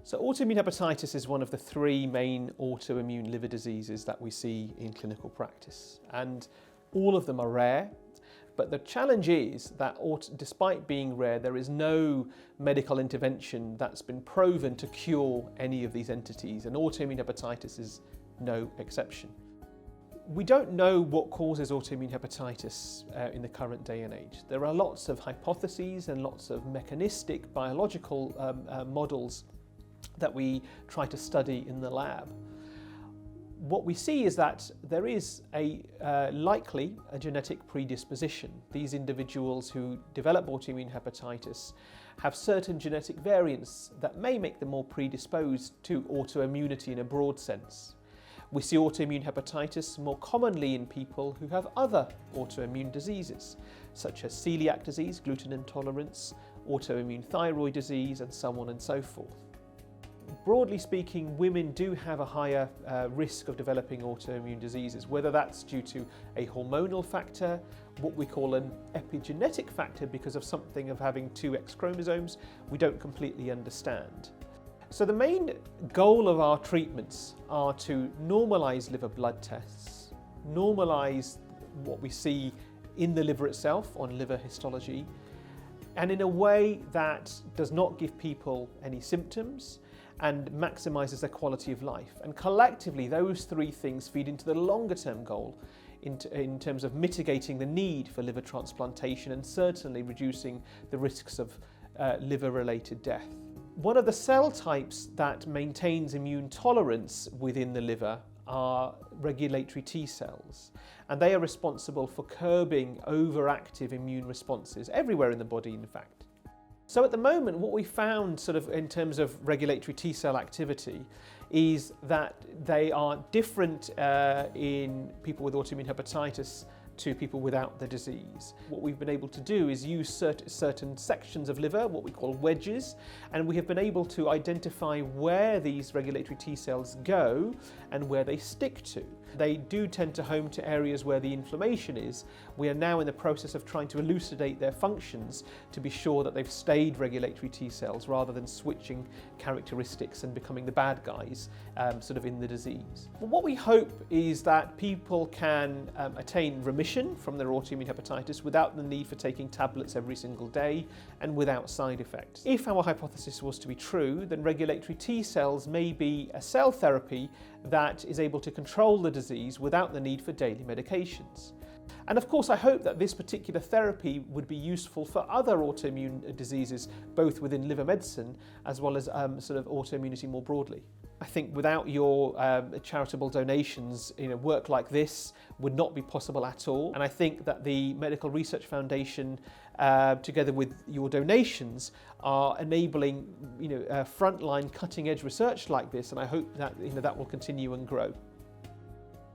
So autoimmune hepatitis is one of the three main autoimmune liver diseases that we see in clinical practice, and all of them are rare. But the challenge is that despite being rare, there is no medical intervention that's been proven to cure any of these entities, and autoimmune hepatitis is no exception. We don't know what causes autoimmune hepatitis in the current day and age. There are lots of hypotheses and lots of mechanistic biological models that we try to study in the lab. What we see is that there is likely a genetic predisposition. These individuals who develop autoimmune hepatitis have certain genetic variants that may make them more predisposed to autoimmunity in a broad sense. We see autoimmune hepatitis more commonly in people who have other autoimmune diseases, such as celiac disease, gluten intolerance, autoimmune thyroid disease, and so on and so forth. Broadly speaking, women do have a higher risk of developing autoimmune diseases, whether that's due to a hormonal factor, what we call an epigenetic factor because of something of having two X chromosomes, we don't completely understand. So the main goal of our treatments are to normalise liver blood tests, normalise what we see in the liver itself on liver histology, and in a way that does not give people any symptoms and maximises their quality of life. And collectively, those three things feed into the longer term goal in terms of mitigating the need for liver transplantation and certainly reducing the risks of liver-related death. One of the cell types that maintains immune tolerance within the liver are regulatory T cells, and they are responsible for curbing overactive immune responses everywhere in the body, in fact. So at the moment, what we found sort of in terms of regulatory T cell activity is that they are different in people with autoimmune hepatitis to people without the disease. What we've been able to do is use certain sections of liver, what we call wedges, and we have been able to identify where these regulatory T cells go and where they stick to. They do tend to home to areas where the inflammation is. We are now in the process of trying to elucidate their functions to be sure that they've stayed regulatory T cells rather than switching characteristics and becoming the bad guys sort of in the disease. Well, what we hope is that people can attain remission from their autoimmune hepatitis without the need for taking tablets every single day and without side effects. If our hypothesis was to be true, then regulatory T cells may be a cell therapy that is able to control the disease without the need for daily medications. And of course, I hope that this particular therapy would be useful for other autoimmune diseases, both within liver medicine as well as sort of autoimmunity more broadly. I think without your charitable donations, work like this would not be possible at all. And I think that the Medical Research Foundation, together with your donations, are enabling frontline cutting-edge research like this. And I hope that that will continue and grow.